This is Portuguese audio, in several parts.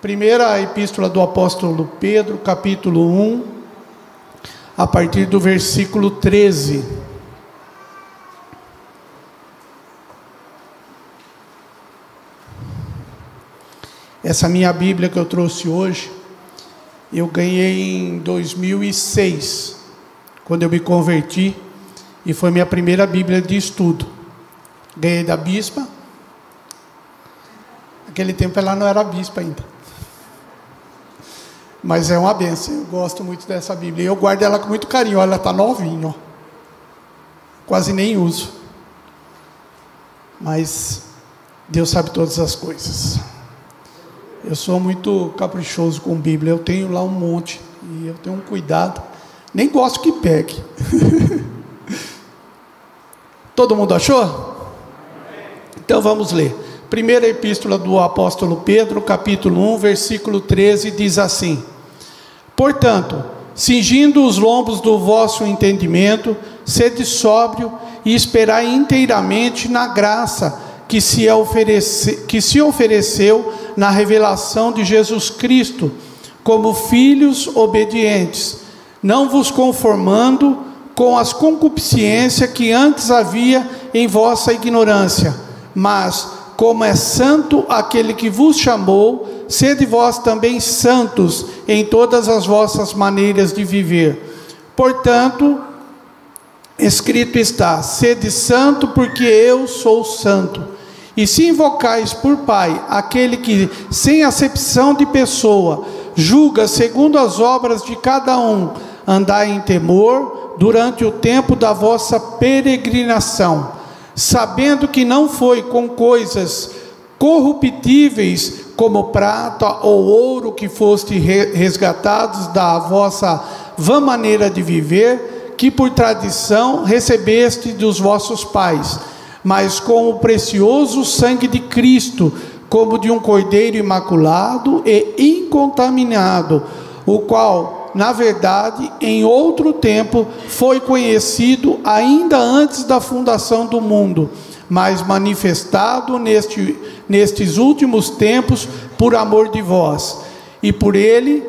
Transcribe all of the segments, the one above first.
Primeira epístola do apóstolo Pedro, capítulo 1, a partir do versículo 13. Essa minha Bíblia que eu trouxe hoje, eu ganhei em 2006, quando eu me converti, e foi minha primeira Bíblia de estudo. Ganhei da bispa. Naquele tempo ela não era bispa ainda. Mas é uma benção, eu gosto muito dessa Bíblia. E eu guardo ela com muito carinho, olha, ela está novinha, ó. Quase nem uso. Mas Deus sabe todas as coisas. Eu sou muito caprichoso com Bíblia, eu tenho lá um monte, e eu tenho um cuidado. Nem gosto que pegue. Todo mundo achou? Então vamos ler. Primeira epístola do apóstolo Pedro, capítulo 1, versículo 13, diz assim: portanto, cingindo os lombos do vosso entendimento, sede sóbrio e esperai inteiramente na graça que se ofereceu na revelação de Jesus Cristo, como filhos obedientes, não vos conformando com as concupiscências que antes havia em vossa ignorância, mas como é santo aquele que vos chamou, sede vós também santos em todas as vossas maneiras de viver. Portanto, escrito está: sede santo, porque eu sou santo. E se invocais por Pai aquele que, sem acepção de pessoa, julga segundo as obras de cada um, andai em temor durante o tempo da vossa peregrinação, sabendo que não foi com coisas corruptíveis, como prata ou ouro, que foste resgatados da vossa vã maneira de viver, que por tradição recebeste dos vossos pais, mas com o precioso sangue de Cristo, como de um cordeiro imaculado e incontaminado, o qual, na verdade, em outro tempo foi conhecido ainda antes da fundação do mundo, mas manifestado nestes últimos tempos por amor de vós. E por ele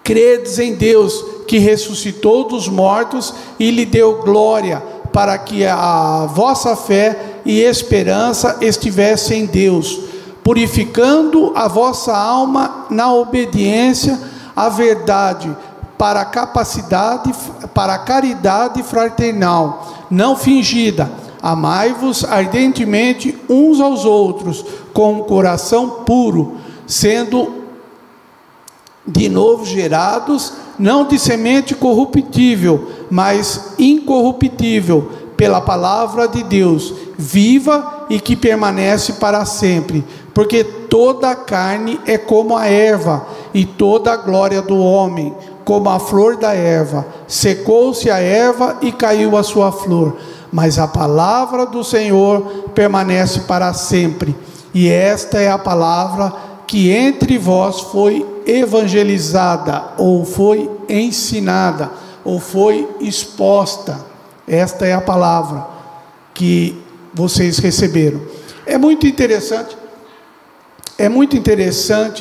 credes em Deus, que ressuscitou dos mortos e lhe deu glória, para que a vossa fé e esperança estivesse em Deus, purificando a vossa alma na obediência à verdade, para a caridade fraternal, não fingida. Amai-vos ardentemente uns aos outros, com um coração puro, sendo de novo gerados, não de semente corruptível, mas incorruptível, pela palavra de Deus, viva e que permanece para sempre. Porque toda a carne é como a erva, e toda a glória do homem como a flor da erva. Secou-se a erva e caiu a sua flor, mas a palavra do Senhor permanece para sempre. E esta é a palavra que entre vós foi evangelizada, ou foi ensinada, ou foi exposta. Esta é a palavra que vocês receberam. É muito interessante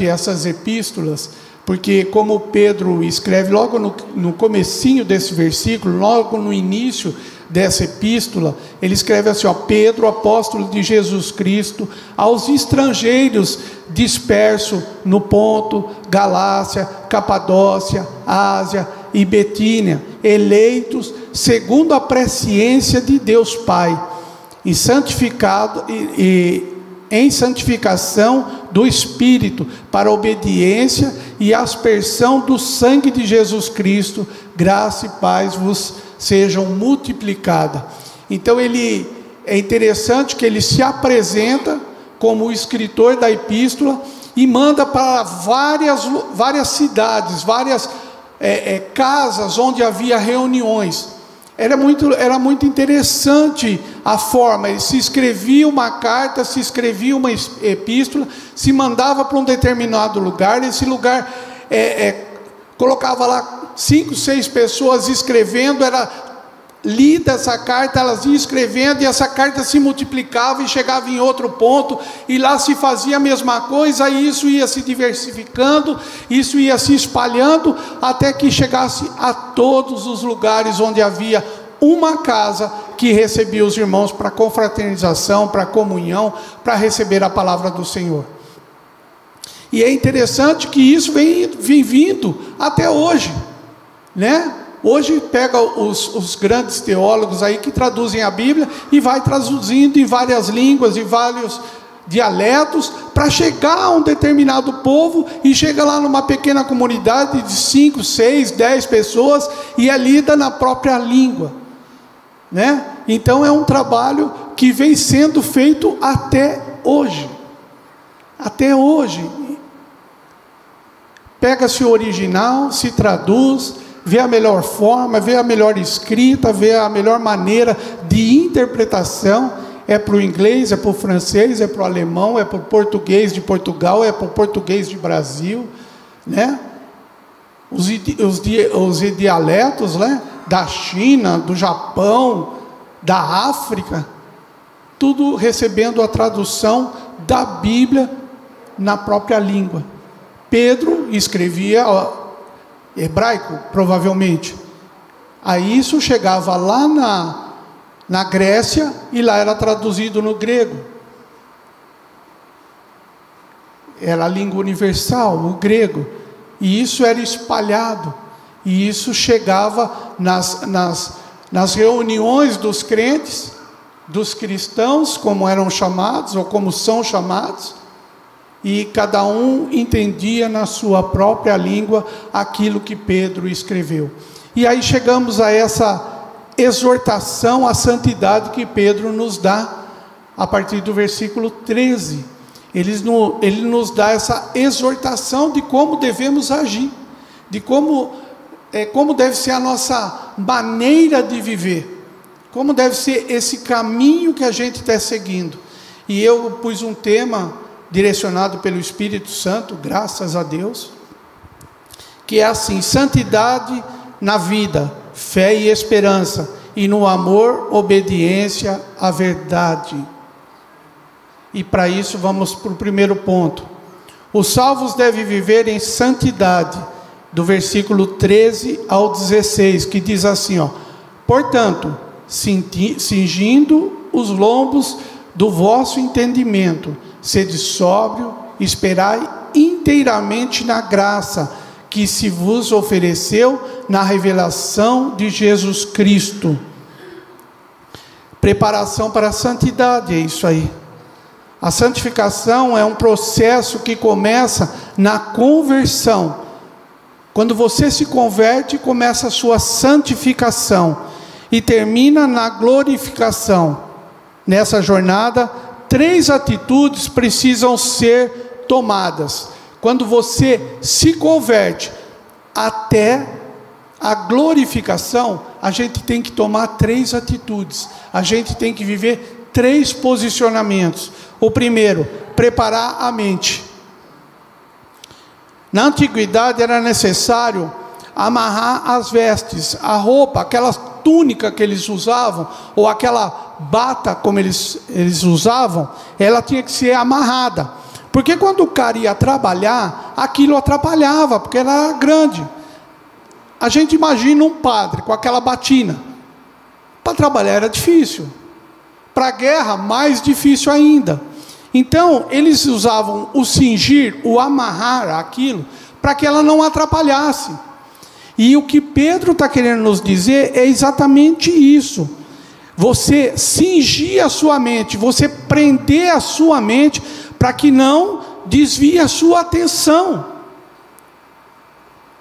essas epístolas, porque como Pedro escreve logo no comecinho desse versículo, logo no início dessa epístola, ele escreve assim, ó: Pedro, apóstolo de Jesus Cristo, aos estrangeiros dispersos no Ponto, Galácia, Capadócia, Ásia e Betínia, eleitos segundo a presciência de Deus Pai, e santificado em santificação do Espírito, para a obediência e aspersão do sangue de Jesus Cristo, graça e paz vos sejam multiplicadas. Então é interessante que ele se apresenta como o escritor da epístola e manda para várias cidades, várias casas onde havia reuniões. Era muito interessante a forma. Ele se escrevia uma carta, se escrevia uma epístola, se mandava para um determinado lugar. Esse lugar colocava lá 5, 6 pessoas escrevendo. Era lida essa carta, elas iam escrevendo, e essa carta se multiplicava e chegava em outro ponto, e lá se fazia a mesma coisa, e isso ia se diversificando, isso ia se espalhando, até que chegasse a todos os lugares onde havia uma casa que recebia os irmãos para confraternização, para comunhão, para receber a palavra do Senhor. E é interessante que isso vem vindo até hoje, né? Hoje pega os grandes teólogos aí que traduzem a Bíblia e vai traduzindo em várias línguas, em vários dialetos, para chegar a um determinado povo, e chega lá numa pequena comunidade de 5, 6, 10 pessoas, e é lida na própria língua, né? Então é um trabalho que vem sendo feito até hoje. Até hoje. Pega-se o original, se traduz, vê a melhor forma, vê a melhor escrita, vê a melhor maneira de interpretação. É para o inglês, é para o francês, é para o alemão, é para o português de Portugal, é para o português de Brasil, né? Os dialetos, né? Da China, do Japão, da África, tudo recebendo a tradução da Bíblia na própria língua. Pedro escrevia hebraico, provavelmente. Aí isso chegava lá na Grécia, e lá era traduzido no grego. Era a língua universal, o grego. E isso era espalhado. E isso chegava nas reuniões dos crentes, dos cristãos, como eram chamados, ou como são chamados, e cada um entendia na sua própria língua aquilo que Pedro escreveu. E aí chegamos a essa exortação à santidade que Pedro nos dá, a partir do versículo 13. Ele nos dá essa exortação de como devemos agir, de como deve ser a nossa maneira de viver, como deve ser esse caminho que a gente está seguindo. E eu pus um tema direcionado pelo Espírito Santo, graças a Deus, que é assim: santidade na vida, fé e esperança, e no amor, obediência à verdade. E para isso vamos para o primeiro ponto. Os salvos devem viver em santidade, do versículo 13 ao 16, que diz assim, ó: portanto, cingindo os lombos do vosso entendimento, sede sóbrio, esperai inteiramente na graça que se vos ofereceu na revelação de Jesus Cristo. Preparação para a santidade, é isso aí. A santificação é um processo que começa na conversão. Quando você se converte, começa a sua santificação e termina na glorificação. Nessa jornada, 3 atitudes precisam ser tomadas. Quando você se converte até a glorificação, a gente tem que tomar 3 atitudes. A gente tem que viver 3 posicionamentos. O primeiro, preparar a mente. Na antiguidade era necessário amarrar as vestes, a roupa, aquela túnica que eles usavam, ou aquela bata como eles usavam, ela tinha que ser amarrada. Porque quando o cara ia trabalhar, aquilo atrapalhava, porque era grande. A gente imagina um padre com aquela batina. Para trabalhar era difícil. Para a guerra, mais difícil ainda. Então, eles usavam o cingir, o amarrar aquilo, para que ela não atrapalhasse. E o que Pedro está querendo nos dizer é exatamente isso. Você cingir a sua mente, você prender a sua mente, para que não desvie a sua atenção.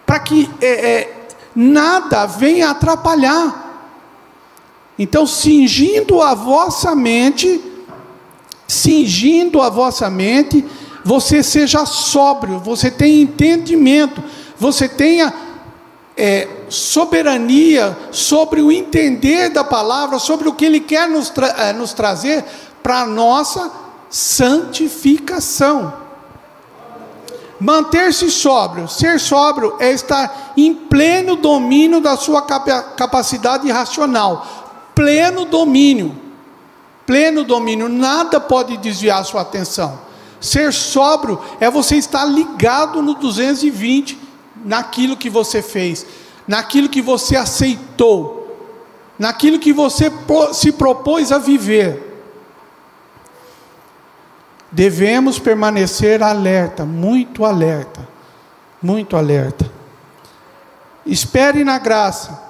Para que nada venha atrapalhar. Então, cingindo a vossa mente, você seja sóbrio, você tenha entendimento, você tenha soberania sobre o entender da palavra, sobre o que Ele quer nos trazer para a nossa santificação. Manter-se sóbrio. Ser sóbrio é estar em pleno domínio da sua capacidade racional. Pleno domínio. Pleno domínio. Nada pode desviar a sua atenção. Ser sóbrio é você estar ligado no 220, naquilo que você fez, naquilo que você aceitou, naquilo que você se propôs a viver. Devemos permanecer alerta, muito alerta, muito alerta. Espere na graça.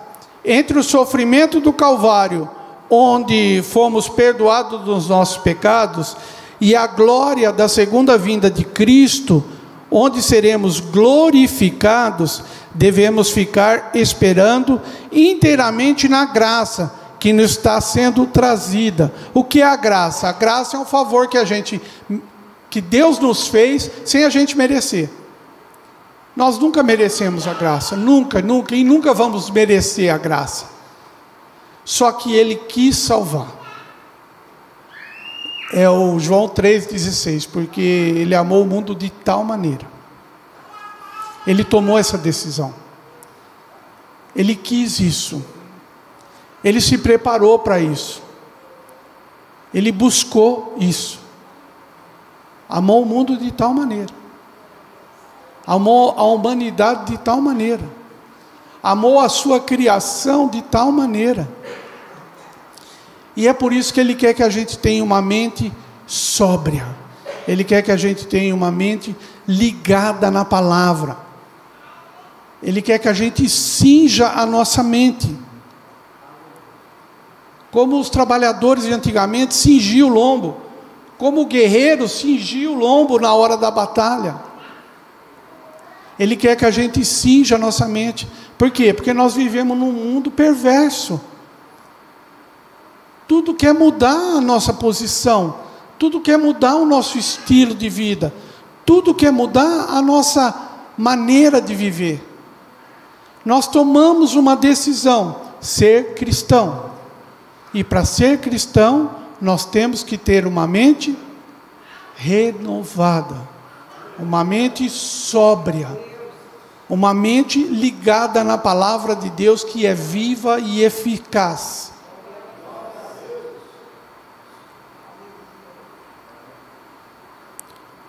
Entre o sofrimento do Calvário, onde fomos perdoados dos nossos pecados, e a glória da segunda vinda de Cristo, onde seremos glorificados, devemos ficar esperando inteiramente na graça que nos está sendo trazida. O que é a graça? A graça é um favor que Deus nos fez sem a gente merecer. Nós nunca merecemos a graça, nunca, nunca, e nunca vamos merecer a graça. Só que Ele quis salvar. É o João 3,16, porque Ele amou o mundo de tal maneira. Ele tomou essa decisão. Ele quis isso. Ele se preparou para isso. Ele buscou isso. Amou o mundo de tal maneira. Amou a humanidade de tal maneira. Amou a sua criação de tal maneira. E é por isso que Ele quer que a gente tenha uma mente sóbria. Ele quer que a gente tenha uma mente ligada na palavra. Ele quer que a gente cinja a nossa mente. Como os trabalhadores de antigamente cingiam o lombo. Como o guerreiro cingia o lombo na hora da batalha. Ele quer que a gente cinja a nossa mente. Por quê? Porque nós vivemos num mundo perverso. Tudo quer mudar a nossa posição. Tudo quer mudar o nosso estilo de vida. Tudo quer mudar a nossa maneira de viver. Nós tomamos uma decisão: ser cristão. E para ser cristão, nós temos que ter uma mente renovada, uma mente sóbria, uma mente ligada na palavra de Deus, que é viva e eficaz.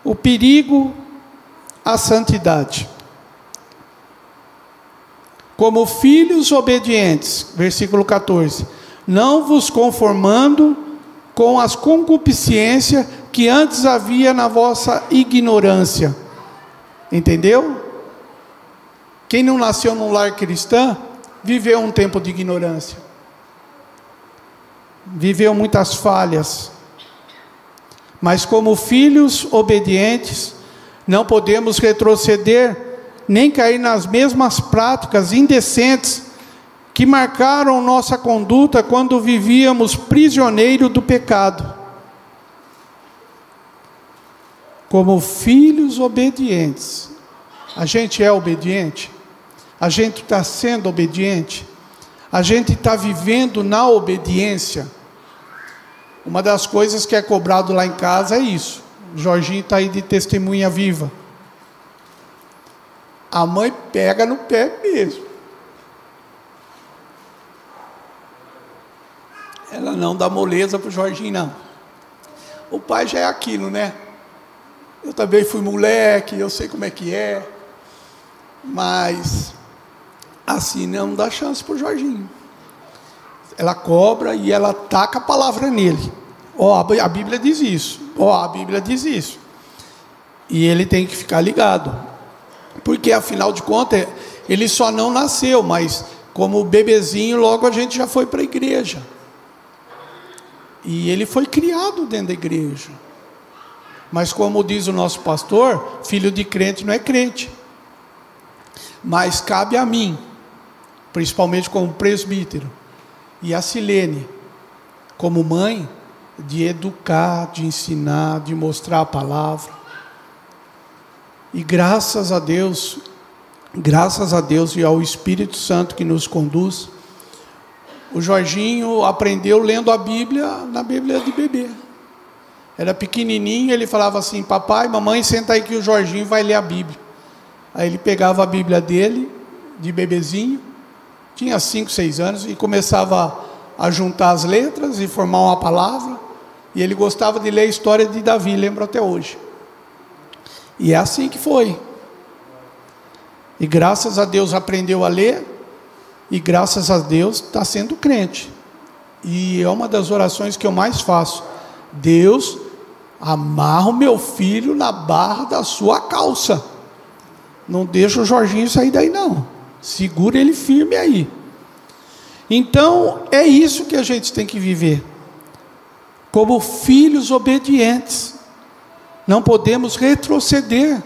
O perigo à santidade. Como filhos obedientes, versículo 14, não vos conformando com as concupiscências que antes havia na vossa ignorância. Entendeu? Quem não nasceu num lar cristão, viveu um tempo de ignorância. Viveu muitas falhas. Mas como filhos obedientes, não podemos retroceder, nem cair nas mesmas práticas indecentes que marcaram nossa conduta quando vivíamos prisioneiros do pecado. Como filhos obedientes, a gente é obediente? A gente está sendo obediente? A gente está vivendo na obediência? Uma das coisas que é cobrado lá em casa é isso. O Jorginho está aí de testemunha viva. A mãe pega no pé mesmo. Ela não dá moleza para o Jorginho, não. O pai já é aquilo, né? Eu também fui moleque, eu sei como é que é. Mas, assim, não dá chance para o Jorginho. Ela cobra e ela taca a palavra nele. A Bíblia diz isso. A Bíblia diz isso. E ele tem que ficar ligado. Porque, afinal de contas, ele só não nasceu, mas como bebezinho, logo a gente já foi para a igreja. E ele foi criado dentro da igreja. Mas como diz o nosso pastor, filho de crente não é crente. Mas cabe a mim, principalmente como presbítero, e a Silene, como mãe, de educar, de ensinar, de mostrar a palavra. E graças a Deus e ao Espírito Santo que nos conduz, o Jorginho aprendeu lendo a Bíblia na Bíblia de bebê. Era pequenininho, ele falava assim: papai, mamãe, senta aí que o Jorginho vai ler a Bíblia. Aí ele pegava a Bíblia dele, de bebezinho, tinha 5, 6 anos, e começava a juntar as letras e formar uma palavra. E ele gostava de ler a história de Davi, lembro até hoje. E é assim que foi. E graças a Deus aprendeu a ler, e graças a Deus está sendo crente. E é uma das orações que eu mais faço: Deus, amarra o meu filho na barra da sua calça, não deixa o Jorginho sair daí não, segura ele firme aí. Então é isso que a gente tem que viver, como filhos obedientes. Não podemos retroceder.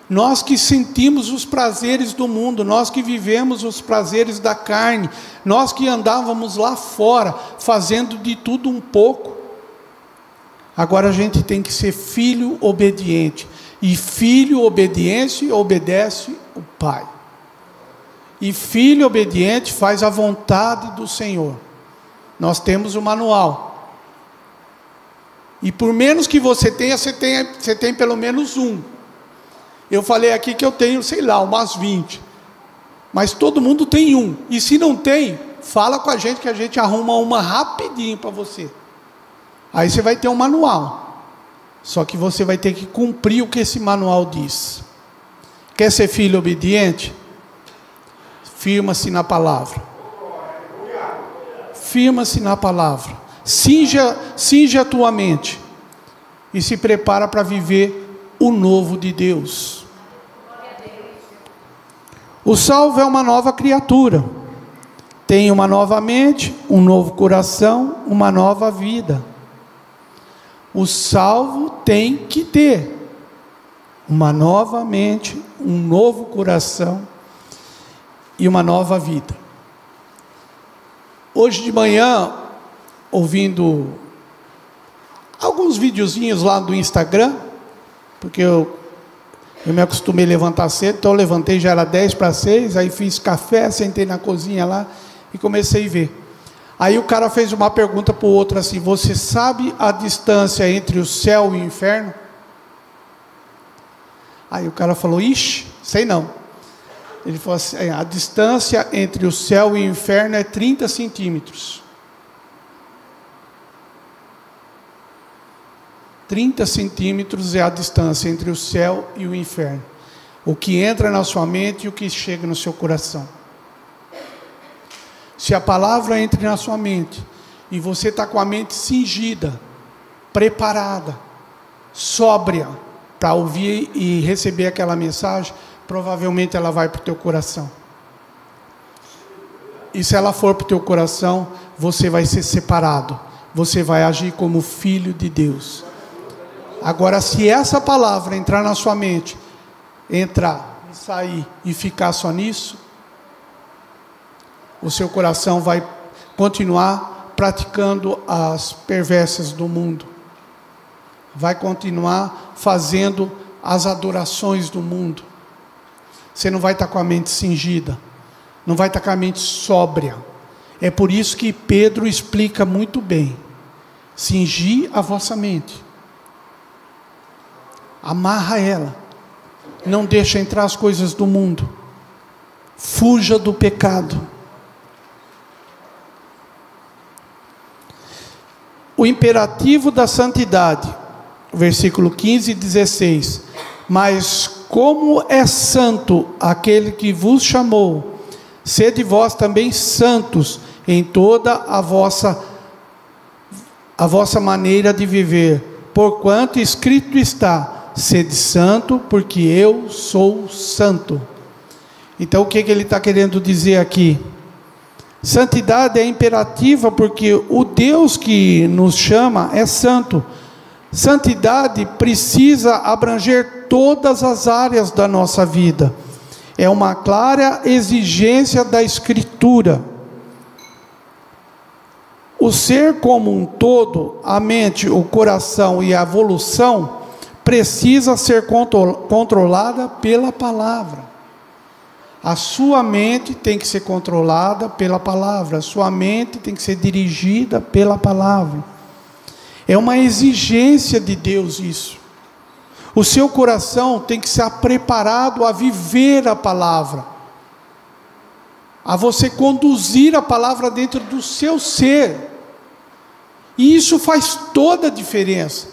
Nós que sentimos os prazeres do mundo, nós que vivemos os prazeres da carne, nós que andávamos lá fora fazendo de tudo um pouco, agora a gente tem que ser filho obediente. E filho obediente obedece o pai. E filho obediente faz a vontade do Senhor. Nós temos o manual. E por menos que você tenha, você tem pelo menos um. Eu falei aqui que eu tenho, sei lá, umas 20. Mas todo mundo tem um. E se não tem, fala com a gente que a gente arruma uma rapidinho para você. Aí você vai ter um manual. Só que você vai ter que cumprir o que esse manual diz. Quer ser filho obediente? Firma-se na palavra. Firma-se na palavra. Cinge a tua mente. E se prepara para viver o novo de Deus. O salvo é uma nova criatura. Tem uma nova mente, um novo coração, uma nova vida. O salvo tem que ter uma nova mente, um novo coração e uma nova vida. Hoje de manhã, ouvindo alguns videozinhos lá do Instagram, porque eu me acostumei a levantar cedo, então eu levantei, já era 5:50, aí fiz café, sentei na cozinha lá e comecei a ver. Aí o cara fez uma pergunta para o outro assim: você sabe a distância entre o céu e o inferno? Aí o cara falou: ixi, sei não. Ele falou assim: a distância entre o céu e o inferno é 30 centímetros. 30 centímetros é a distância entre o céu e o inferno. O que entra na sua mente e o que chega no seu coração. Se a palavra entra na sua mente e você está com a mente cingida, preparada, sóbria para ouvir e receber aquela mensagem, provavelmente ela vai para o teu coração. E se ela for para o teu coração, você vai ser separado, você vai agir como filho de Deus. Agora, se essa palavra entrar na sua mente, entrar e sair e ficar só nisso, o seu coração vai continuar praticando as perversas do mundo, vai continuar fazendo as adorações do mundo. Você não vai estar com a mente cingida, não vai estar com a mente sóbria. É por isso que Pedro explica muito bem: cingir a vossa mente, amarra ela, não deixa entrar as coisas do mundo, fuja do pecado. O imperativo da santidade, versículo 15 e 16: mas como é santo aquele que vos chamou, sede vós também santos em toda a vossa maneira de viver, porquanto escrito está: sede santo, porque eu sou santo. Então o que ele está querendo dizer aqui? Santidade é imperativa porque o Deus que nos chama é santo. Santidade precisa abranger todas as áreas da nossa vida. É uma clara exigência da Escritura. O ser como um todo, a mente, o coração e a evolução, precisa ser controlada pela palavra. A sua mente tem que ser controlada pela palavra. A sua mente tem que ser dirigida pela palavra. É uma exigência de Deus isso. O seu coração tem que estar preparado a viver a palavra, a você conduzir a palavra dentro do seu ser. E isso faz toda a diferença.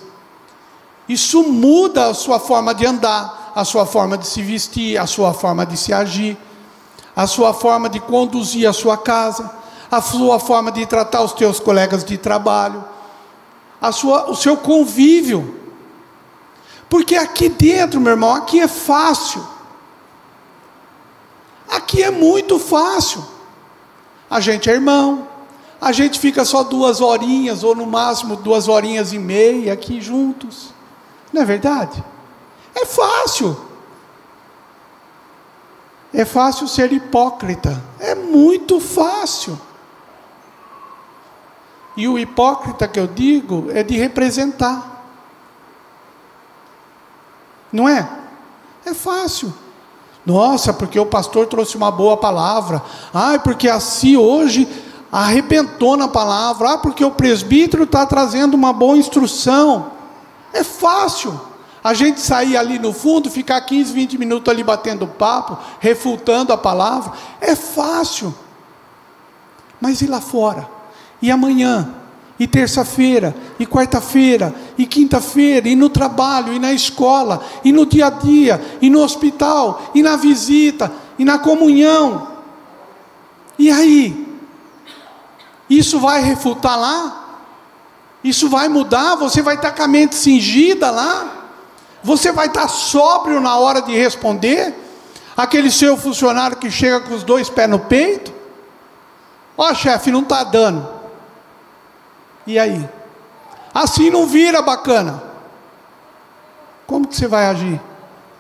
Isso muda a sua forma de andar, a sua forma de se vestir, a sua forma de se agir, a sua forma de conduzir a sua casa, a sua forma de tratar os teus colegas de trabalho, o seu convívio. Porque aqui dentro, meu irmão, aqui é fácil. Aqui é muito fácil. A gente é irmão, a gente fica só 2 horinhas, ou no máximo 2 horinhas e meia aqui juntos. Não é verdade? É fácil. É fácil ser hipócrita. É muito fácil. E o hipócrita que eu digo é de representar. Não é? É fácil. Nossa, porque o pastor trouxe uma boa palavra. Ah, porque assim hoje arrebentou na palavra. Ah, porque o presbítero está trazendo uma boa instrução. É fácil. A gente sair ali no fundo, ficar 15, 20 minutos ali batendo papo, refutando a palavra. É fácil. Mas e lá fora? E amanhã? E terça-feira? E quarta-feira? E quinta-feira? E no trabalho? E na escola? E no dia a dia? E no hospital? E na visita? E na comunhão? E aí? Isso vai refutar lá? Isso vai mudar? Você vai estar com a mente cingida lá? Você vai estar sóbrio na hora de responder? Aquele seu funcionário que chega com os 2 pés no peito? Ó, chefe, não está dando. E aí? Assim não vira bacana. Como que você vai agir?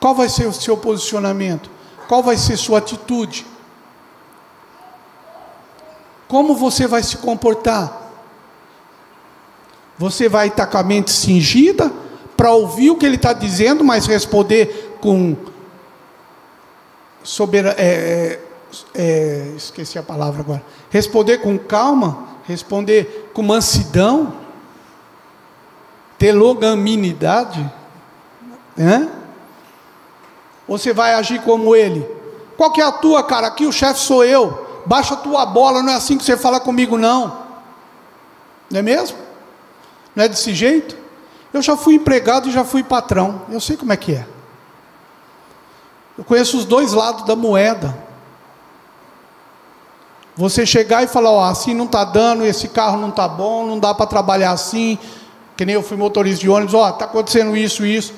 Qual vai ser o seu posicionamento? Qual vai ser sua atitude? Como você vai se comportar? Você vai estar com a mente cingida para ouvir o que ele está dizendo, mas responder com esqueci a palavra agora. Responder com calma, responder com mansidão, ter longanimidade, né? Ou você vai agir como ele? Qual que é a tua, cara? Aqui o chefe sou eu. Baixa a tua bola, não é assim que você fala comigo, não. Não é mesmo? Não é desse jeito? Eu já fui empregado e já fui patrão. Eu sei como é que é. Eu conheço os 2 lados da moeda. Você chegar e falar, ó, assim não está dando, esse carro não está bom, não dá para trabalhar assim, que nem eu fui motorista de ônibus, ó, está acontecendo isso, isso.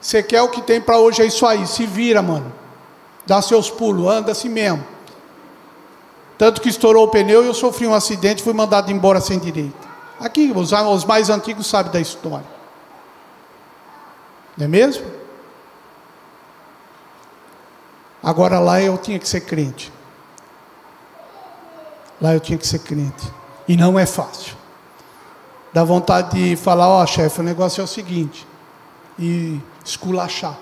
Você quer o que tem para hoje, é isso aí, se vira, mano. Dá seus pulos, anda assim mesmo. Tanto que estourou o pneu e eu sofri um acidente, fui mandado embora sem direito. Aqui, os mais antigos sabem da história. Não é mesmo? Agora lá eu tinha que ser crente. Lá eu tinha que ser crente. E não é fácil. Dá vontade de falar, ó, chefe, o negócio é o seguinte. E esculachar.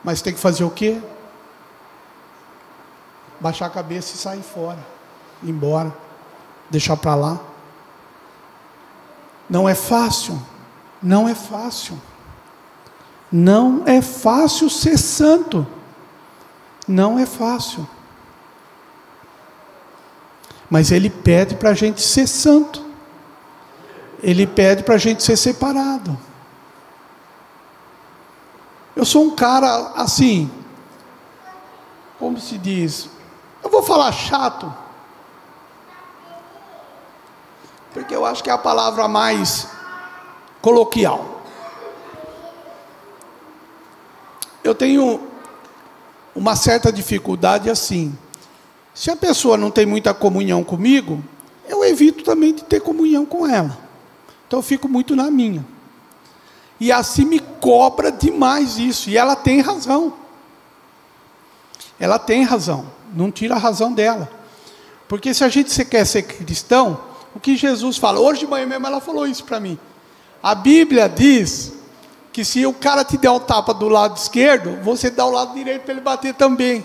Mas tem que fazer o quê? Baixar a cabeça e sair fora. Ir embora. Deixar para lá. Não é fácil. Não é fácil. Não é fácil ser santo. Não é fácil. Mas Ele pede para a gente ser santo. Ele pede para a gente ser separado. Eu sou um cara assim, como se diz, eu vou falar chato, porque eu acho que é a palavra mais coloquial. Eu tenho uma certa dificuldade assim. Se a pessoa não tem muita comunhão comigo, eu evito também de ter comunhão com ela. Então eu fico muito na minha. E assim me cobra demais isso. E ela tem razão. Ela tem razão. Não tira a razão dela. Porque se a gente quer ser cristão, o que Jesus fala? Hoje de manhã mesmo ela falou isso para mim. A Bíblia diz que se o cara te der um tapa do lado esquerdo, você dá o lado direito para ele bater também.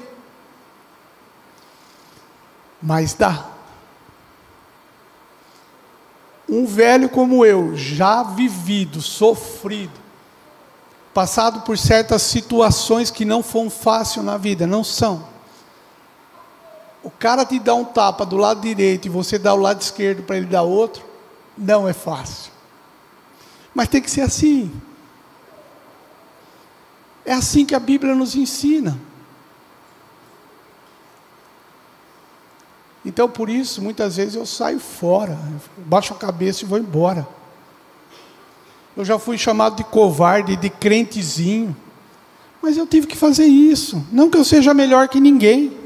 Mas dá. Um velho como eu, já vivido, sofrido, passado por certas situações que não foram fáceis na vida, não são. O cara te dá um tapa do lado direito e você dá o lado esquerdo para ele dar outro, não é fácil. Mas tem que ser assim. É assim que a Bíblia nos ensina. Então, por isso, muitas vezes eu saio fora, baixo a cabeça e vou embora. Eu já fui chamado de covarde, de crentezinho, mas eu tive que fazer isso. Não que eu seja melhor que ninguém.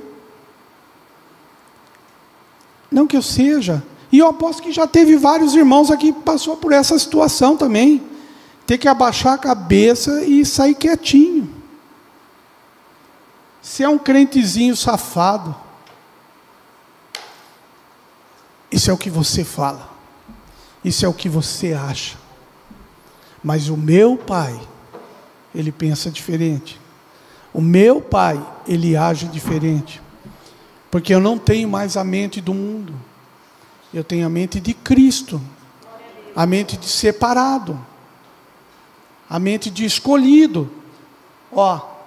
Não que eu seja. E eu aposto que já teve vários irmãos aqui que passou por essa situação também. Ter que abaixar a cabeça e sair quietinho. Se é um crentezinho safado, isso é o que você fala. Isso é o que você acha. Mas o meu pai, ele pensa diferente. O meu pai, ele age diferente. Porque eu não tenho mais a mente do mundo. Eu tenho a mente de Cristo. A mente de separado. A mente de escolhido. Ó.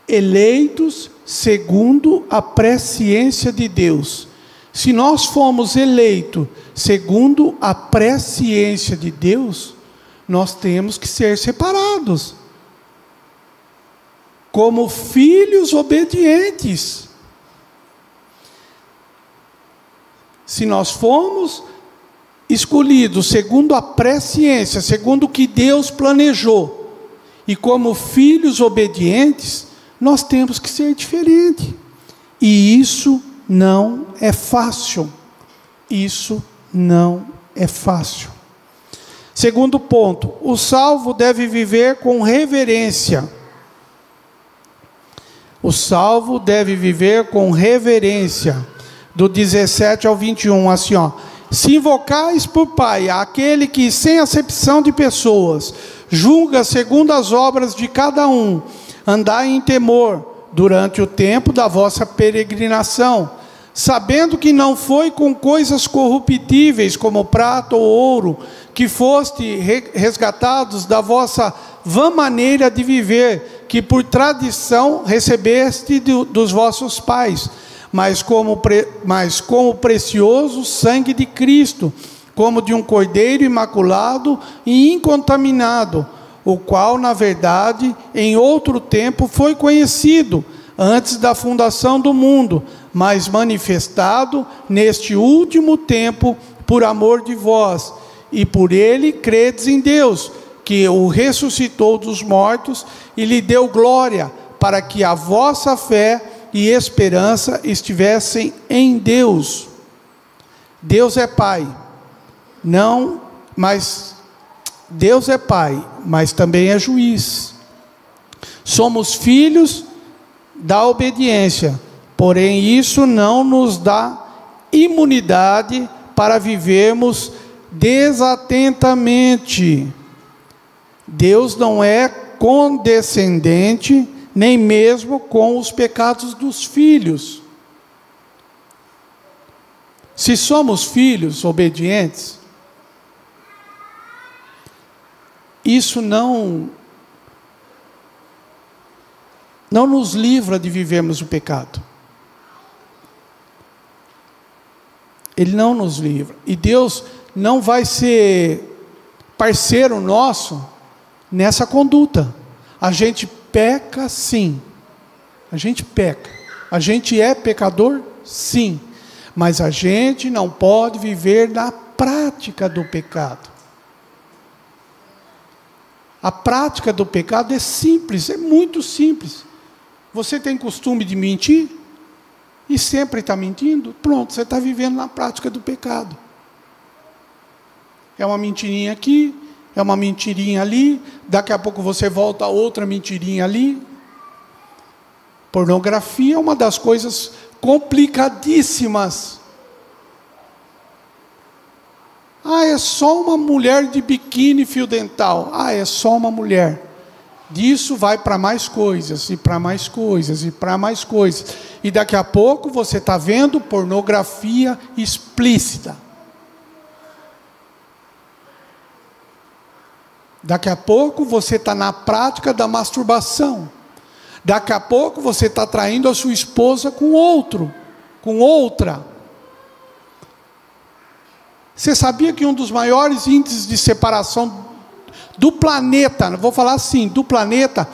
Eleitos segundo a presciência de Deus. Se nós fomos eleitos segundo a presciência de Deus, nós temos que ser separados. Como filhos obedientes. Se nós fomos escolhidos segundo a presciência, segundo o que Deus planejou, e como filhos obedientes, nós temos que ser diferentes. E isso não é fácil. Isso não é fácil. Segundo ponto, o salvo deve viver com reverência. O salvo deve viver com reverência. Do 17 ao 21, assim ó. Se invocais por Pai aquele que, sem acepção de pessoas, julga segundo as obras de cada um, andai em temor durante o tempo da vossa peregrinação, sabendo que não foi com coisas corruptíveis como prata ou ouro, que foste resgatados da vossa vã maneira de viver, que por tradição recebeste dos vossos pais, mas com o precioso sangue de Cristo, como de um cordeiro imaculado e incontaminado, o qual, na verdade, em outro tempo foi conhecido, antes da fundação do mundo, mas manifestado neste último tempo por amor de vós, e por ele credes em Deus, que o ressuscitou dos mortos e lhe deu glória, para que a vossa fé e esperança estivessem em Deus. Deus é Pai, Deus é Pai, mas também é juiz. Somos filhos da obediência, porém isso não nos dá imunidade para vivermos desatentamente. Deus não é condescendente, nem mesmo com os pecados dos filhos. Se somos filhos obedientes, isso não nos livra de vivermos o pecado. Ele não nos livra. E Deus não vai ser parceiro nosso nessa conduta. A gente peca, sim. A gente peca. A gente é pecador, sim. Mas a gente não pode viver na prática do pecado. A prática do pecado é simples, é muito simples. Você tem costume de mentir? E sempre está mentindo? Pronto, você está vivendo na prática do pecado. É uma mentirinha aqui, é uma mentirinha ali, daqui a pouco você volta a outra mentirinha ali. Pornografia é uma das coisas complicadíssimas. Ah, é só uma mulher de biquíni e fio dental. Ah, é só uma mulher. Disso vai para mais coisas, e para mais coisas, e para mais coisas. E daqui a pouco você está vendo pornografia explícita. Daqui a pouco você está na prática da masturbação. Daqui a pouco você está traindo a sua esposa com outro, com outra. Você sabia que um dos maiores índices de separação do planeta, vou falar assim, do planeta,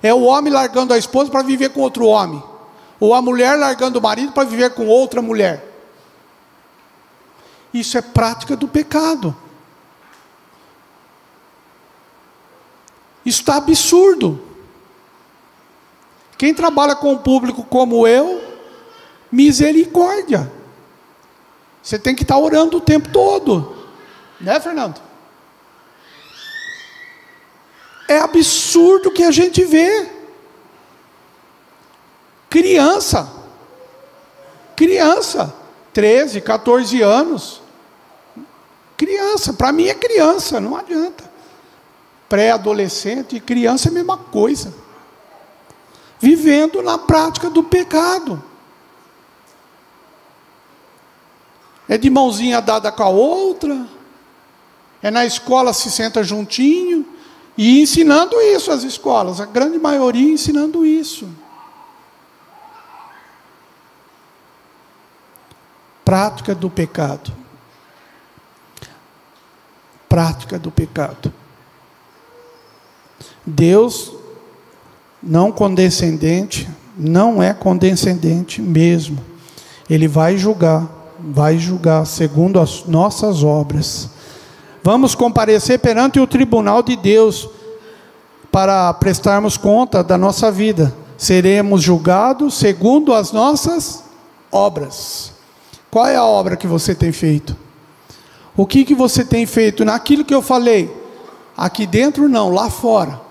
é o homem largando a esposa para viver com outro homem, ou a mulher largando o marido para viver com outra mulher? Isso é prática do pecado. Isso está absurdo. Quem trabalha com um público como eu, misericórdia. Você tem que estar orando o tempo todo. Né, Fernando? É absurdo o que a gente vê. Criança, 13, 14 anos. Criança, para mim é criança, não adianta. Pré-adolescente e criança é a mesma coisa. Vivendo na prática do pecado. É de mãozinha dada com a outra. É na escola, se senta juntinho. E ensinando isso as escolas. A grande maioria ensinando isso. Prática do pecado. Prática do pecado. Deus não condescendente, não é condescendente mesmo. Ele vai julgar segundo as nossas obras. Vamos comparecer perante o tribunal de Deus para prestarmos conta da nossa vida. Seremos julgados segundo as nossas obras. Qual é a obra que você tem feito? O que você tem feito naquilo que eu falei? Aqui dentro não, lá fora.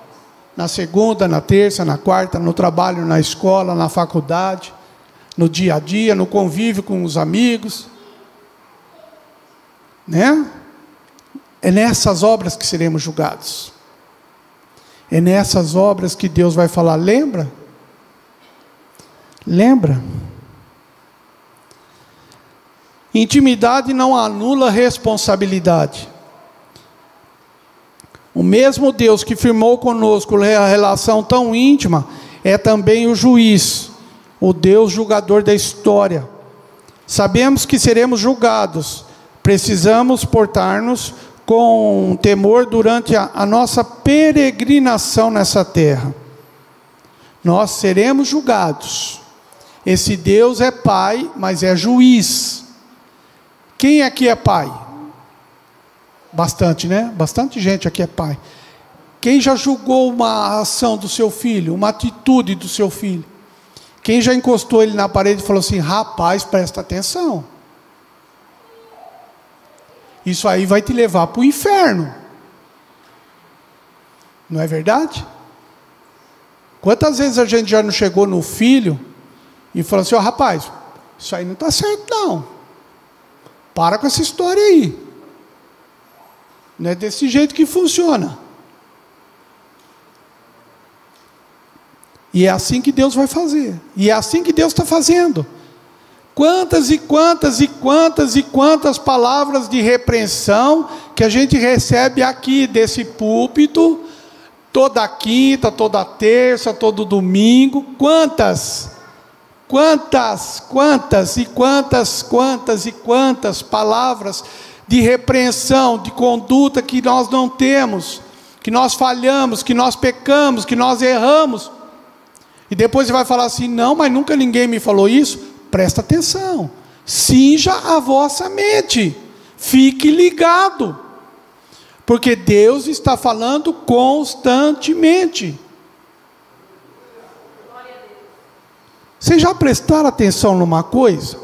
Na segunda, na terça, na quarta, no trabalho, na escola, na faculdade, no dia a dia, no convívio com os amigos. Né? É nessas obras que seremos julgados. É nessas obras que Deus vai falar, lembra? Lembra? Intimidade não anula responsabilidade. O mesmo Deus que firmou conosco a relação tão íntima, é também o juiz, o Deus julgador da história. Sabemos que seremos julgados, precisamos portar-nos com temor durante a nossa peregrinação nessa terra. Nós seremos julgados. Esse Deus é Pai, mas é juiz. Quem aqui é pai? Bastante, né? Bastante gente aqui é pai. Quem já julgou uma ação do seu filho, uma atitude do seu filho? Quem já encostou ele na parede e falou assim, rapaz, presta atenção. Isso aí vai te levar para o inferno. Não é verdade? Quantas vezes a gente já não chegou no filho e falou assim, rapaz, isso aí não está certo não. Para com essa história aí. Não é desse jeito que funciona. E é assim que Deus vai fazer. E é assim que Deus está fazendo. Quantas e quantas e quantas e quantas palavras de repreensão que a gente recebe aqui desse púlpito, toda quinta, toda terça, todo domingo. Quantas e quantas palavras de repreensão, de conduta que nós não temos, que nós falhamos, que nós pecamos, que nós erramos. E depois você vai falar assim, não, mas nunca ninguém me falou isso. Presta atenção, cinja a vossa mente, fique ligado, porque Deus está falando constantemente. Vocês já prestaram atenção numa coisa?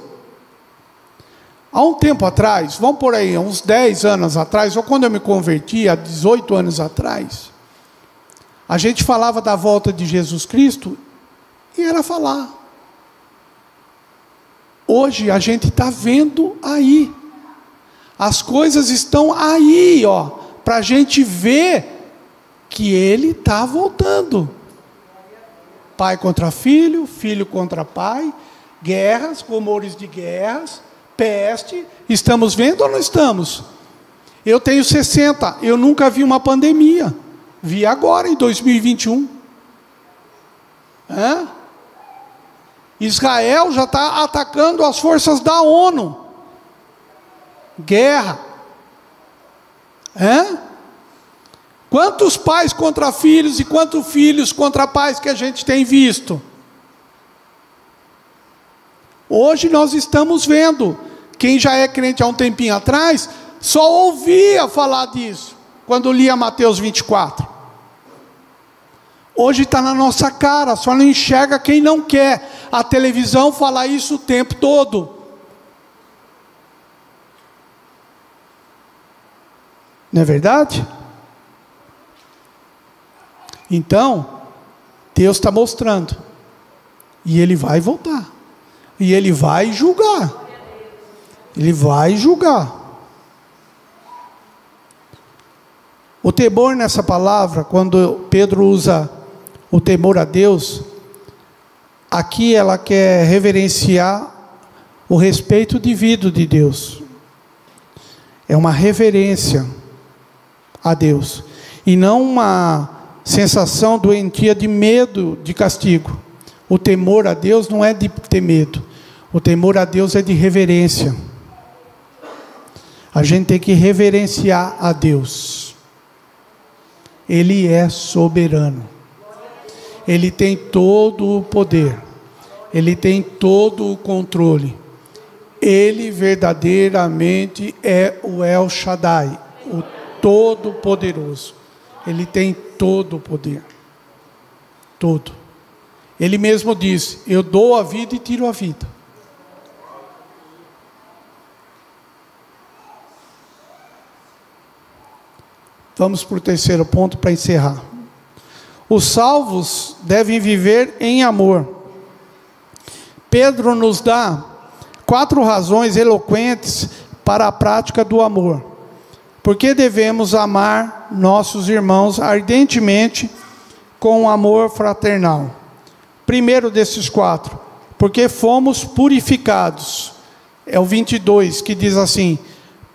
Há um tempo atrás, vamos por aí, uns 10 anos atrás, ou quando eu me converti, há 18 anos atrás, a gente falava da volta de Jesus Cristo, e era falar. Hoje a gente está vendo aí, as coisas estão aí, ó, para a gente ver que Ele está voltando. Pai contra filho, filho contra pai, guerras, rumores de guerras, peste. Estamos vendo ou não estamos? Eu tenho 60, eu nunca vi uma pandemia. Vi agora, em 2021. Israel já está atacando as forças da ONU. Guerra. Quantos pais contra filhos e quantos filhos contra pais que a gente tem visto? Hoje nós estamos vendo. Quem já é crente há um tempinho atrás, só ouvia falar disso, quando lia Mateus 24. Hoje está na nossa cara, só não enxerga quem não quer. A televisão fala isso o tempo todo. Não é verdade? Então, Deus está mostrando. E Ele vai voltar. E Ele vai julgar. Ele vai julgar. O temor nessa palavra, quando Pedro usa o temor a Deus, aqui ela quer reverenciar o respeito devido de Deus. É uma reverência a Deus. E não uma sensação doentia de medo, de castigo. O temor a Deus não é de ter medo. O temor a Deus é de reverência. A gente tem que reverenciar a Deus. Ele é soberano. Ele tem todo o poder. Ele tem todo o controle. Ele verdadeiramente é o El Shaddai, o Todo-Poderoso. Ele tem todo o poder. Todo. Ele mesmo diz: eu dou a vida e tiro a vida. Vamos para o terceiro ponto para encerrar. Os salvos devem viver em amor. Pedro nos dá 4 razões eloquentes para a prática do amor. Por que devemos amar nossos irmãos ardentemente com amor fraternal? Primeiro desses 4, porque fomos purificados. É o 22 que diz assim: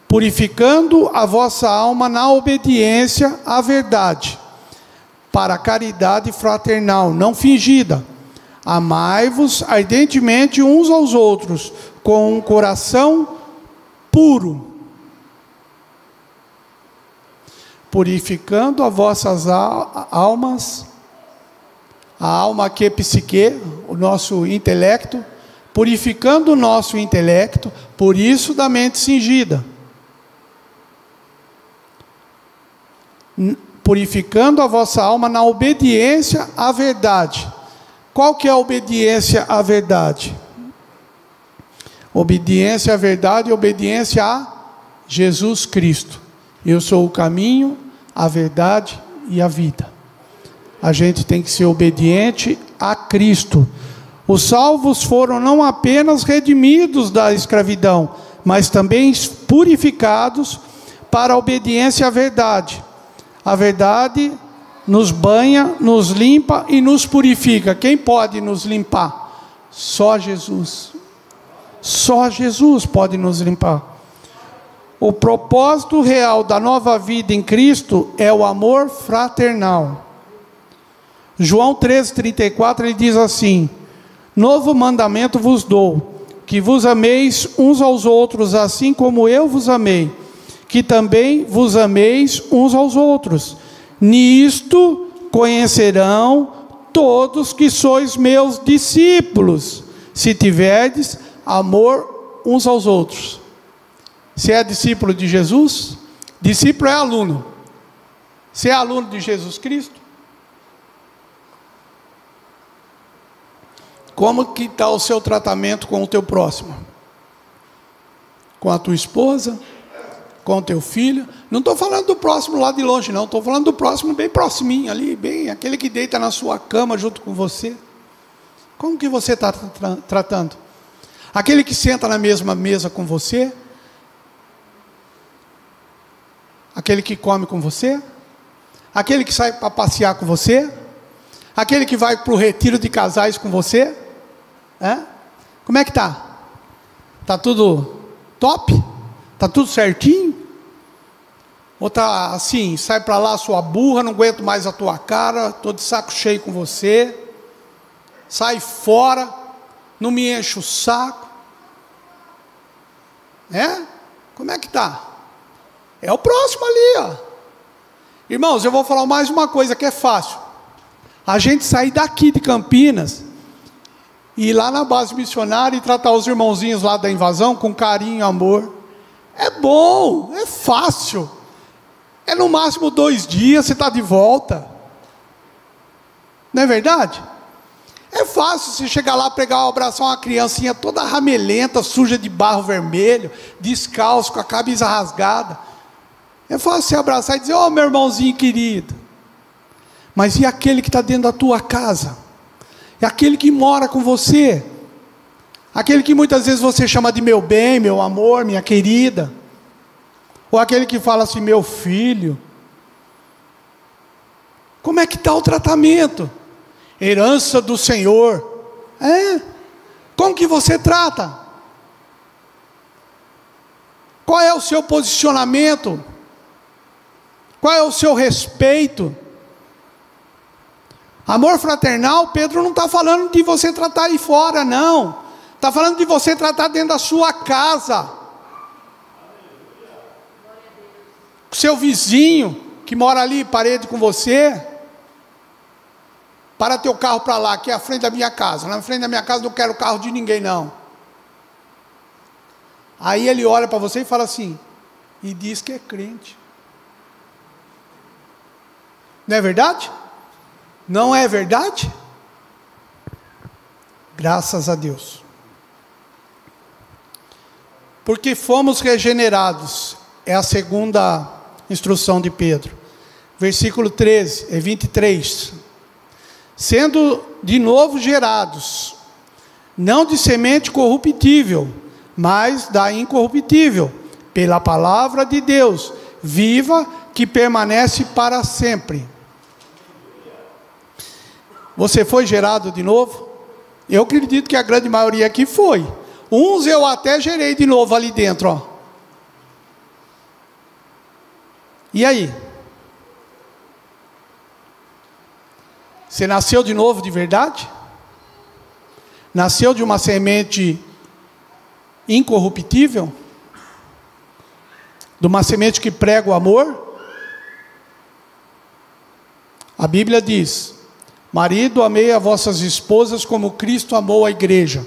purificando a vossa alma na obediência à verdade, para a caridade fraternal, não fingida. Amai-vos ardentemente uns aos outros, com um coração puro, purificando as vossas almas, a alma que é psique, o nosso intelecto, purificando o nosso intelecto, por isso da mente cingida. Purificando a vossa alma na obediência à verdade. Qual que é a obediência à verdade? Obediência à verdade e obediência a Jesus Cristo. Eu sou o caminho, a verdade e a vida. A gente tem que ser obediente a Cristo. Os salvos foram não apenas redimidos da escravidão, mas também purificados para a obediência à verdade. A verdade nos banha, nos limpa e nos purifica. Quem pode nos limpar? Só Jesus. Só Jesus pode nos limpar. O propósito real da nova vida em Cristo é o amor fraternal. João 13:34, ele diz assim: novo mandamento vos dou, que vos ameis uns aos outros, assim como eu vos amei, que também vos ameis uns aos outros. Nisto conhecerão todos que sois meus discípulos, se tiverdes amor uns aos outros. Você é discípulo de Jesus? Discípulo é aluno. Você é aluno de Jesus Cristo? Como que está o seu tratamento com o teu próximo? Com a tua esposa? Com o teu filho? Não estou falando do próximo lá de longe, não. Estou falando do próximo bem proximinho ali, bem aquele que deita na sua cama junto com você. Como que você está tratando? Aquele que senta na mesma mesa com você? Aquele que come com você? Aquele que sai para passear com você? Aquele que vai para o retiro de casais com você? Como é que tá? Tá tudo top? Tá tudo certinho? Ou tá assim, sai para lá sua burra, não aguento mais a tua cara, estou de saco cheio com você, sai fora, não me enche o saco? Como é que tá? É o próximo ali, ó. Irmãos, eu vou falar mais uma coisa que é fácil. A gente sair daqui de Campinas e ir lá na base missionária e tratar os irmãozinhos lá da invasão com carinho e amor. É bom, é fácil. É no máximo 2 dias, você está de volta. Não é verdade? É fácil você chegar lá, pegar, abraçar uma criancinha toda ramelenta, suja de barro vermelho, descalço, com a camisa rasgada. É fácil você abraçar e dizer: ó, meu irmãozinho querido. Mas e aquele que está dentro da tua casa? E aquele que mora com você? Aquele que muitas vezes você chama de meu bem, meu amor, minha querida? Ou aquele que fala assim: meu filho? Como é que está o tratamento? Herança do Senhor. Como que você trata? Qual é o seu posicionamento? Qual é o seu respeito? Amor fraternal, Pedro não está falando de você tratar aí fora, não. Está falando de você tratar dentro da sua casa. Seu vizinho, que mora ali, parede com você. Para teu carro para lá, que é a frente da minha casa. Na frente da minha casa não quero carro de ninguém, não. Aí ele olha para você e fala assim, e diz que é crente. Não é verdade? Não é verdade? Graças a Deus. Porque fomos regenerados. É a segunda instrução de Pedro. Versículo 13, 23. Sendo de novo gerados, não de semente corruptível, mas da incorruptível, pela palavra de Deus, viva, que permanece para sempre. Você foi gerado de novo? Eu acredito que a grande maioria aqui foi. Uns eu até gerei de novo ali dentro, ó. E aí? Você nasceu de novo de verdade? Nasceu de uma semente incorruptível? De uma semente que prega o amor? A Bíblia diz: marido, amei a vossas esposas como Cristo amou a igreja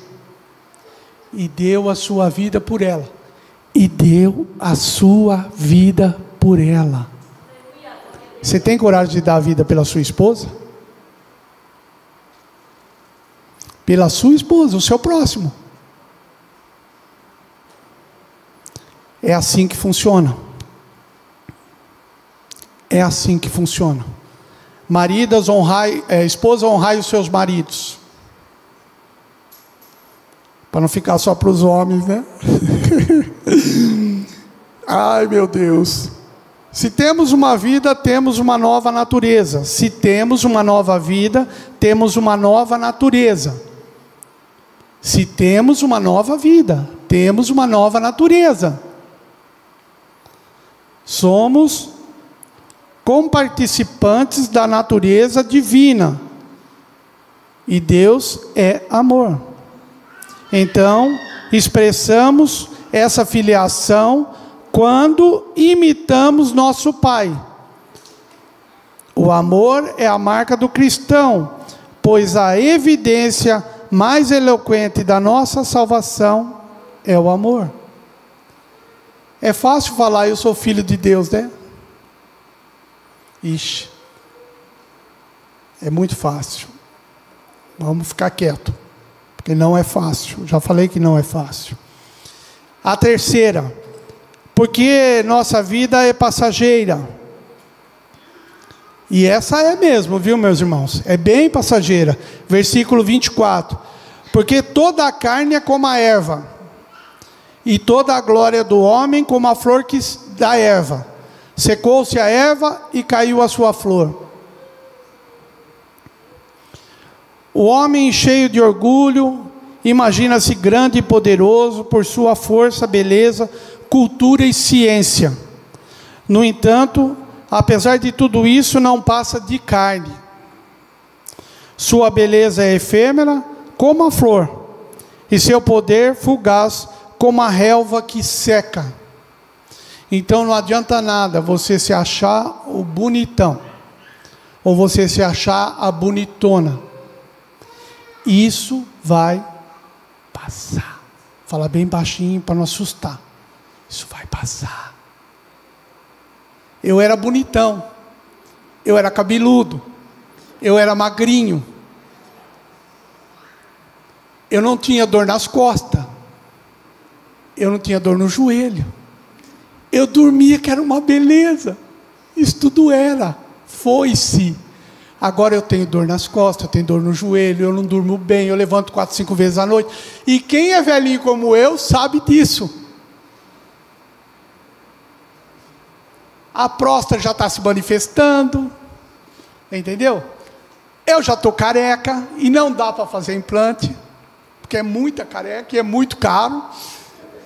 e deu a sua vida por ela. E deu a sua vida por ela. Você tem coragem de dar a vida pela sua esposa? Pela sua esposa, o seu próximo. É assim que funciona. É assim que funciona. Maridas, honrai, esposa, honrai os seus maridos. Para não ficar só para os homens, né? Ai, meu Deus. Se temos uma vida, temos uma nova natureza. Se temos uma nova vida, temos uma nova natureza. Se temos uma nova vida, temos uma nova natureza. Somos comparticipantes da natureza divina. E Deus é amor. Então, expressamos essa filiação quando imitamos nosso Pai. O amor é a marca do cristão, pois a evidência mais eloquente da nossa salvação é o amor. É fácil falar, eu sou filho de Deus, né? Ixi, é muito fácil. Vamos ficar quieto, porque não é fácil. Já falei que não é fácil. A terceira, porque nossa vida é passageira. E essa é mesmo, viu, meus irmãos? É bem passageira. Versículo 24. Porque toda a carne é como a erva, e toda a glória do homem como a flor da erva. Secou-se a erva e caiu a sua flor. O homem cheio de orgulho imagina-se grande e poderoso por sua força, beleza, cultura e ciência. No entanto, apesar de tudo isso, não passa de carne. Sua beleza é efêmera como a flor, e seu poder fugaz como a relva que seca. Então não adianta nada você se achar o bonitão, ou você se achar a bonitona. Isso vai passar. Fala bem baixinho para não assustar. Isso vai passar. Eu era bonitão, eu era cabeludo, eu era magrinho, eu não tinha dor nas costas, eu não tinha dor no joelho, eu dormia que era uma beleza. Isso tudo era, foi-se. Agora eu tenho dor nas costas, eu tenho dor no joelho, eu não durmo bem, eu levanto 4, 5 vezes à noite. E quem é velhinho como eu sabe disso. A próstata já está se manifestando, entendeu? Eu já estou careca e não dá para fazer implante, porque é muita careca e é muito caro.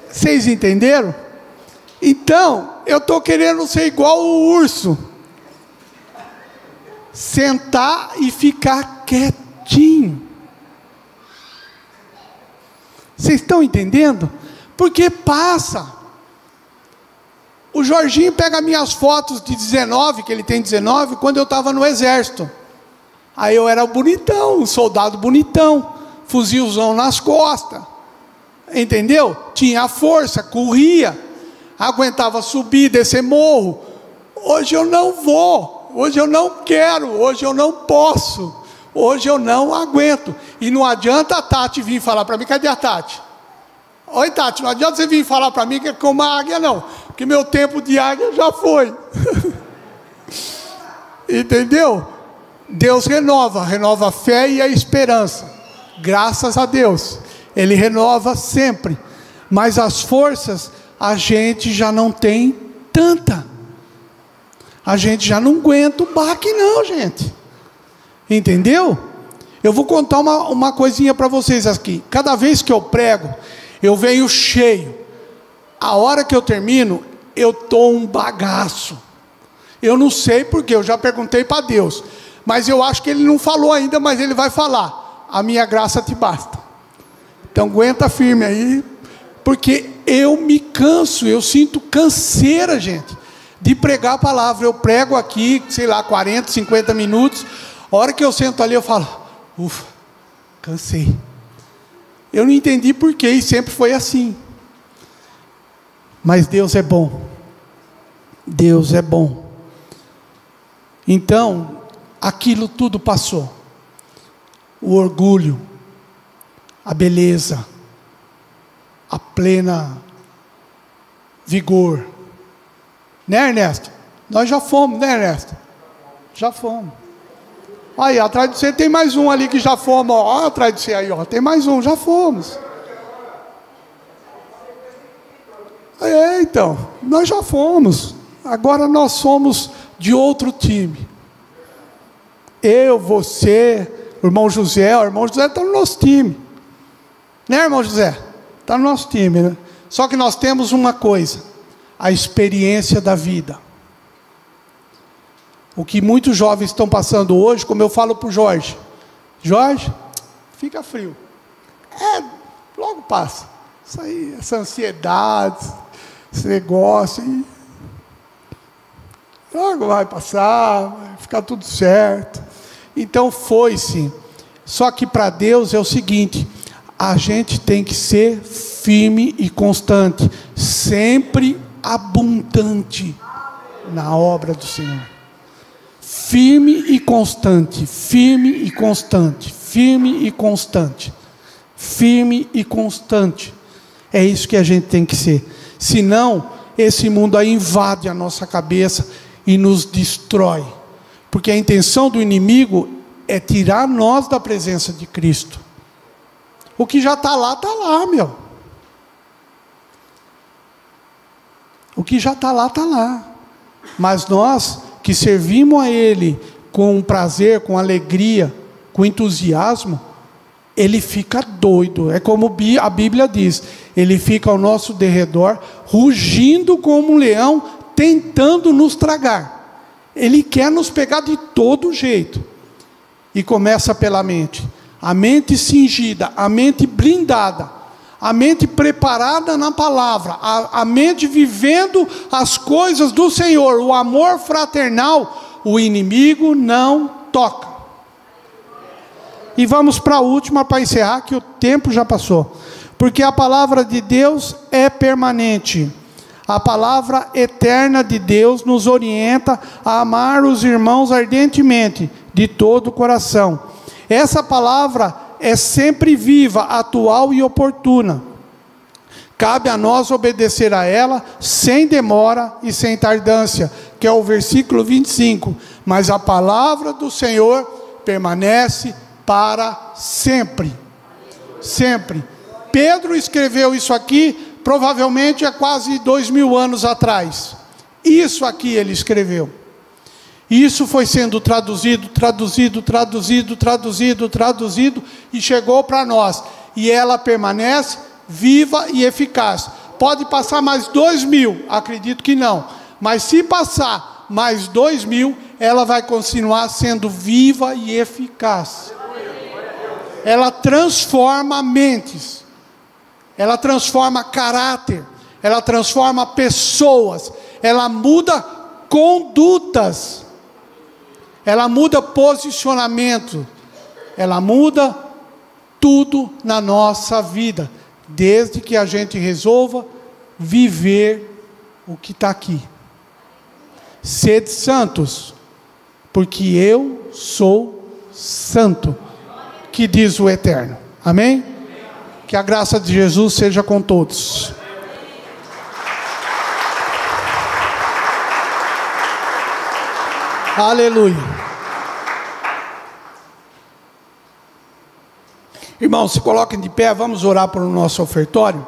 Vocês entenderam? Então, eu estou querendo ser igual o urso. Sentar e ficar quietinho. Vocês estão entendendo? Porque passa. O Jorginho pega minhas fotos de 19, que ele tem 19, quando eu estava no exército. Aí eu era bonitão, um soldado bonitão, fuzilzão nas costas. Entendeu? Tinha força, corria, aguentava subir, descer morro. Hoje eu não vou. Hoje eu não quero, hoje eu não posso, hoje eu não aguento. E não adianta a Tati vir falar para mim. Cadê a Tati? Oi, Tati, não adianta você vir falar para mim que é como a águia, não, porque meu tempo de águia já foi. Entendeu? Deus renova a fé e a esperança. Graças a Deus, Ele renova sempre. Mas as forças a gente já não tem tanta. A gente já não aguenta o baque não, gente. Entendeu? Eu vou contar uma coisinha para vocês aqui. Cada vez que eu prego, eu venho cheio. A hora que eu termino, eu estou um bagaço. Eu não sei porquê, eu já perguntei para Deus. Mas eu acho que Ele não falou ainda, mas Ele vai falar. A minha graça te basta. Então aguenta firme aí, porque eu me canso, eu sinto canseira, gente, de pregar a palavra. Eu prego aqui, sei lá, 40, 50 minutos. A hora que eu sento ali, eu falo, ufa, cansei. Eu não entendi porquê, e sempre foi assim. Mas Deus é bom. Deus é bom. Então, aquilo tudo passou. O orgulho, a beleza, a plena vigor. Né, Ernesto? Nós já fomos, né, Ernesto? Já fomos. Aí, atrás de você tem mais um ali que já fomos. Ó, atrás de você aí, ó. Tem mais um, já fomos. É, então, nós já fomos. Agora nós somos de outro time. Eu, você, o irmão José está no nosso time. Né, irmão José? Está no nosso time, né? Só que nós temos uma coisa: a experiência da vida. O que muitos jovens estão passando hoje, como eu falo para o Jorge, fica frio. Logo passa. Isso aí, essa ansiedade, esse negócio aí, logo vai passar, vai ficar tudo certo. Então foi-se. Só que para Deus é o seguinte: a gente tem que ser firme e constante, sempre abundante na obra do Senhor. Firme e constante, firme e constante, firme e constante, firme e constante. É isso que a gente tem que ser. Senão, esse mundo aí invade a nossa cabeça e nos destrói. Porque a intenção do inimigo é tirar nós da presença de Cristo. O que já está lá, meu. O que já está lá, está lá. Mas nós que servimos a Ele com prazer, com alegria, com entusiasmo, Ele fica doido. É como a Bíblia diz, Ele fica ao nosso derredor, rugindo como um leão, tentando nos tragar. Ele quer nos pegar de todo jeito. E começa pela mente. A mente cingida, a mente blindada, a mente preparada na palavra, a mente vivendo as coisas do Senhor, o amor fraternal, o inimigo não toca. E vamos para a última, para encerrar, que o tempo já passou. Porque a palavra de Deus é permanente. A palavra eterna de Deus nos orienta a amar os irmãos ardentemente, de todo o coração. Essa palavra é sempre viva, atual e oportuna. Cabe a nós obedecer a ela sem demora e sem tardância, que é o versículo 25. Mas a palavra do Senhor permanece para sempre. Sempre. Pedro escreveu isso aqui, provavelmente há quase 2000 anos atrás. Isso aqui ele escreveu. Isso foi sendo traduzido, e chegou para nós. E ela permanece viva e eficaz. Pode passar mais 2000, acredito que não. Mas se passar mais 2000, ela vai continuar sendo viva e eficaz. Ela transforma mentes. Ela transforma caráter. Ela transforma pessoas. Ela muda condutas. Ela muda posicionamento. Ela muda tudo na nossa vida. Desde que a gente resolva viver o que está aqui. Sede santos, porque eu sou santo, que diz o Eterno. Amém? Que a graça de Jesus seja com todos. Aleluia. Irmãos, se coloquem de pé, vamos orar para o nosso ofertório.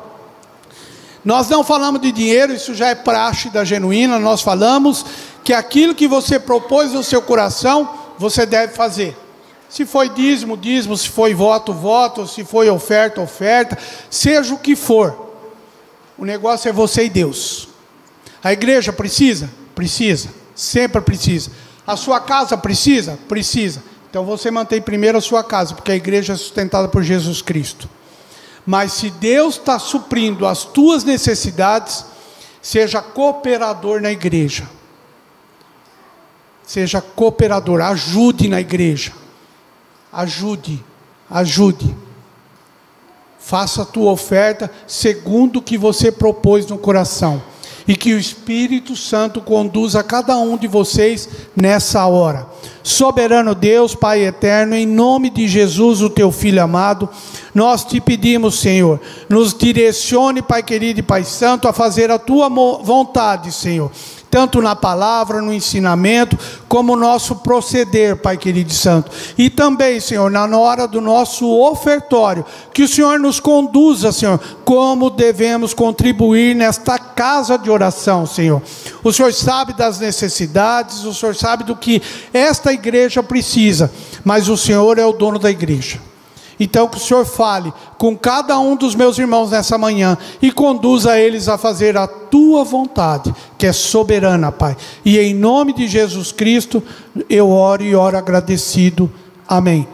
Nós não falamos de dinheiro, isso já é praxe da Genuína. Nós falamos que aquilo que você propôs no seu coração, você deve fazer. Se foi dízimo, dízimo, se foi voto, voto, se foi oferta, oferta, seja o que for. O negócio é você e Deus. A igreja precisa? Precisa, sempre precisa. A sua casa precisa? Precisa. Então você mantém primeiro a sua casa, porque a igreja é sustentada por Jesus Cristo. Mas se Deus está suprindo as tuas necessidades, seja cooperador na igreja. Seja cooperador, ajude na igreja. Ajude. Faça a tua oferta segundo o que você propôs no coração. E que o Espírito Santo conduza cada um de vocês nessa hora. Soberano Deus, Pai eterno, em nome de Jesus, o teu Filho amado, nós te pedimos, Senhor, nos direcione, Pai querido e Pai santo, a fazer a tua vontade, Senhor. Tanto na palavra, no ensinamento, como no nosso proceder, Pai querido e santo. E também, Senhor, na hora do nosso ofertório, que o Senhor nos conduza, Senhor, como devemos contribuir nesta casa de oração, Senhor. O Senhor sabe das necessidades, o Senhor sabe do que esta igreja precisa, mas o Senhor é o dono da igreja. Então que o Senhor fale com cada um dos meus irmãos nessa manhã e conduza eles a fazer a tua vontade, que é soberana, Pai. E em nome de Jesus Cristo eu oro e oro agradecido. Amém.